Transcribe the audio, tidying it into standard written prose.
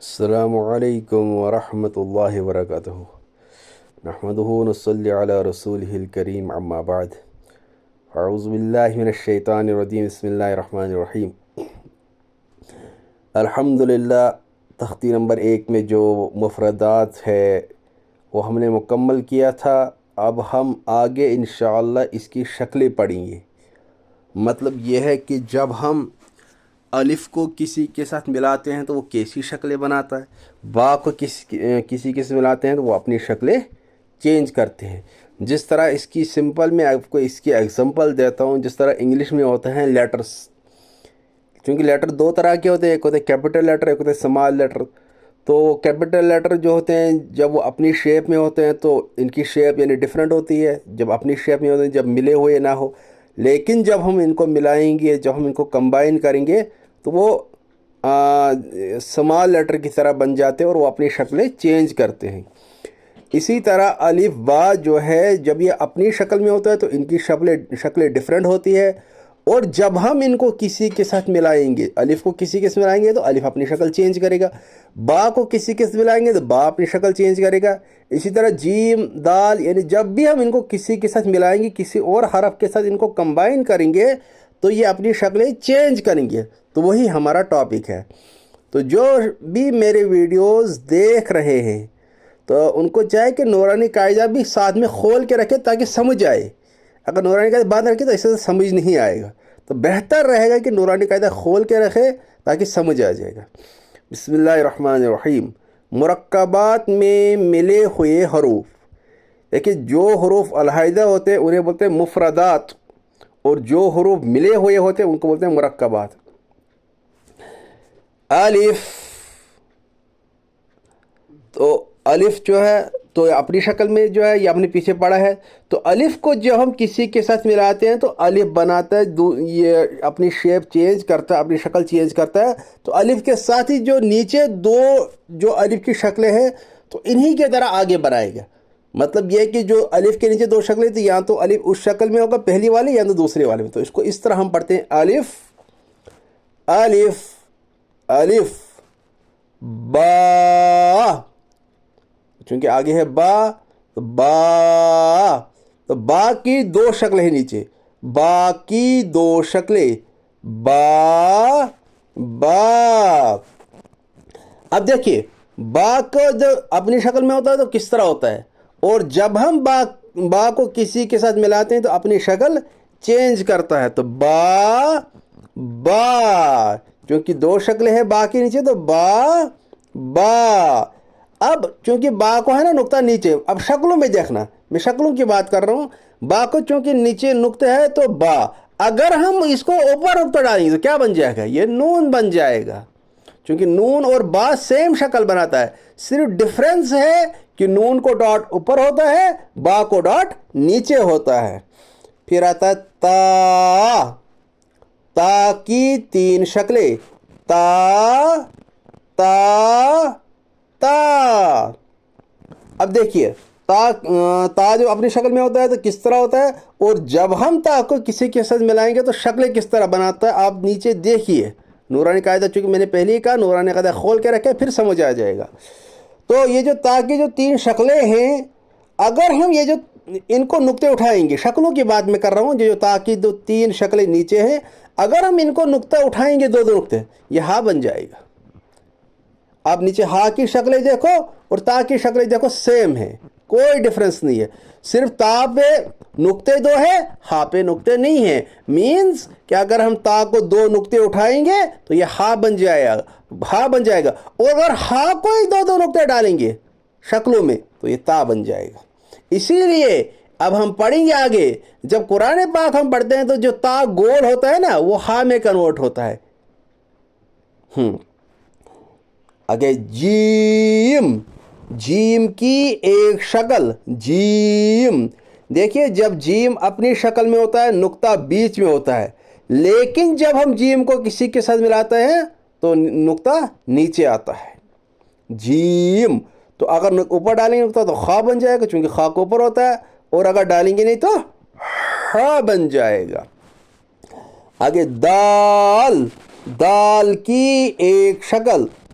السلام علیکم ورحمۃ اللہ وبرکاتہ نحمدہ ونصلی علی رسولہ الکریم اما بعد اعوذ باللہ من الشیطان الرجیم بسم اللہ الرحمن الرحیم الحمدللہ تختی نمبر 1 میں جو مفردات ہے وہ ہم نے مکمل کیا تھا. اب ہم آگے انشاءاللہ اس کی شکلیں پڑھیں گے. مطلب یہ ہے کہ جب ہم الف کو کسی کے ساتھ ملاتے ہیں تو وہ کیسی شکلیں بناتا ہے, با کو کسی کے ساتھ ملاتے ہیں تو وہ اپنی شکلیں چینج کرتے ہیں. جس طرح اس کی سمپل میں آپ کو اس کی ایگزامپل دیتا ہوں. جس طرح انگلش میں ہوتے ہیں لیٹرز, چونکہ لیٹر دو طرح کے ہوتے ہیں, ایک ہوتے ہیں کیپٹل لیٹر, ایک ہوتے ہیں اسمال لیٹر. تو کیپٹل لیٹر جو ہوتے ہیں جب وہ اپنی شیپ میں ہوتے ہیں تو ان کی شیپ یعنی ڈیفرنٹ ہوتی ہے جب اپنی شیپ میں ہوتے ہیں, جب ملے ہوئے نہ ہو. لیکن جب ہم ان کو ملائیں گے, جب ہم ان کو کمبائن کریں گے تو وہ اسمال لیٹر کی طرح بن جاتے ہیں اور وہ اپنی شکلیں چینج کرتے ہیں. اسی طرح الف با جو ہے جب یہ اپنی شکل میں ہوتا ہے تو ان کی شکلیں ڈیفرنٹ ہوتی ہے, اور جب ہم ان کو کسی کے ساتھ ملائیں گے, الف کو کسی کے ساتھ ملائیں گے تو الف اپنی شکل چینج کرے گا, با کو کسی کے ساتھ ملائیں گے تو با اپنی شکل چینج کرے گا. اسی طرح جیم دال یعنی جب بھی ہم ان کو کسی کے ساتھ ملائیں گے, کسی اور حرف کے ساتھ ان کو کمبائن کریں گے تو یہ اپنی شکلیں چینج کریں گے. تو وہی ہمارا ٹاپک ہے. تو جو بھی میرے ویڈیوز دیکھ رہے ہیں تو ان کو چاہے کہ نورانی قاعدہ بھی ساتھ میں کھول کے رکھے تاکہ سمجھ آئے. اگر نورانی قاعدہ باندھ رکھے تو اس سے سمجھ نہیں آئے گا. تو بہتر رہے گا کہ نورانی قاعدہ کھول کے رکھے تاکہ سمجھ آ جائے گا. بسم اللہ الرحمن الرحیم. مرکبات میں ملے ہوئے حروف, دیکھیں جو حروف علیحدہ ہوتے ہیں انہیں بولتے ہیں مفردات, اور جو حروف ملے ہوئے ہوتے ہیں ان کو بولتے ہیں مرکبات. الف, تو الف جو ہے تو اپنی شکل میں جو ہے یہ اپنے پیچھے پڑا ہے. تو الف کو جب ہم کسی کے ساتھ ملاتے ہیں تو الف بناتا ہے, یہ اپنی شیپ چینج کرتا ہے, اپنی شکل چینج کرتا ہے. تو الف کے ساتھ ہی جو نیچے دو جو الف کی شکلیں ہیں تو انہی کے طرح آگے بڑھائے گا. مطلب یہ کہ جو الف کے نیچے دو شکلیں تھیں, یا تو الف اس شکل میں ہوگا پہلی والی یا تو دوسرے والے میں. تو اس کو اس طرح ہم پڑھتے ہیں الف الف الف با, چونکہ آگے ہے با تو با, تو با کی دو شکلیں ہیں نیچے, با کی دو شکلیں با با. اب دیکھیے با کو جب اپنی شکل میں ہوتا ہے تو کس طرح ہوتا ہے, اور جب ہم با کو کسی کے ساتھ ملاتے ہیں تو اپنی شکل چینج کرتا ہے. تو با با, چونکہ دو شکلیں ہیں با کے نیچے تو با با. اب چونکہ با کو ہے نا نقطہ نیچے, اب شکلوں میں دیکھنا, میں شکلوں کی بات کر رہا ہوں. با کو چونکہ نیچے نقطہ ہے تو با, اگر ہم اس کو اوپر نقطہ ڈالیں گے تو کیا بن جائے گا, یہ نون بن جائے گا. چونکہ نون اور با سیم شکل بناتا ہے, صرف ڈفرینس ہے کہ نون کو ڈاٹ اوپر ہوتا ہے, با کو ڈاٹ نیچے ہوتا ہے. پھر آتا ہے تا, تا کی تین شکلیں تا تا تا. اب دیکھیے تا جو اپنی شکل میں ہوتا ہے تو کس طرح ہوتا ہے, اور جب ہم تا کو کسی کے ساتھ ملائیں گے تو شکلیں کس طرح بناتا ہے آپ نیچے دیکھیے. نورانی قاعدہ چونکہ میں نے پہلے ہی کہا نورانی قاعدہ کھول کے رکھے پھر سمجھ آ جائے گا. تو یہ جو تا کی جو تین شکلیں ہیں, اگر ہم یہ جو ان کو نقطے اٹھائیں گے, شکلوں کی بات میں کر رہا ہوں, جو تا کی دو تین شکلیں نیچے ہیں, اگر ہم ان کو نقطہ اٹھائیں گے دو نقطے, یہ ہا بن جائے گا. آپ نیچے ہا کی شکلیں دیکھو اور تا کی شکلیں دیکھو, سیم ہے, کوئی ڈفرنس نہیں ہے. صرف تا پہ نقطے دو ہے, ہا پہ نقطے نہیں ہیں. مینز کہ اگر ہم تا کو دو نقطے اٹھائیں گے تو یہ ہا بن جائے گا, ہا بن جائے گا, اور اگر ہا کو ہی دو نقطے ڈالیں گے شکلوں میں تو یہ تا بن جائے گا. اسی لیے اب ہم پڑھیں گے آگے, جب قرآن پاک ہم پڑھتے ہیں تو جو تا گول ہوتا ہے نا وہ ہا میں کنورٹ ہوتا ہے. آگے جیم, جیم کی ایک شکل جیم. دیکھیے جب جیم اپنی شکل میں ہوتا ہے نقطہ بیچ میں ہوتا ہے, لیکن جب ہم جیم کو کسی کے ساتھ ملاتے ہیں تو نقطہ نیچے آتا ہے. جیم, تو اگر اوپر ڈالیں گے نقطہ تو خا بن جائے گا چونکہ خا کو اوپر ہوتا ہے, اور اگر ڈالیں گے نہیں تو ہا بن جائے گا. آگے دال, دال کی ایک شکل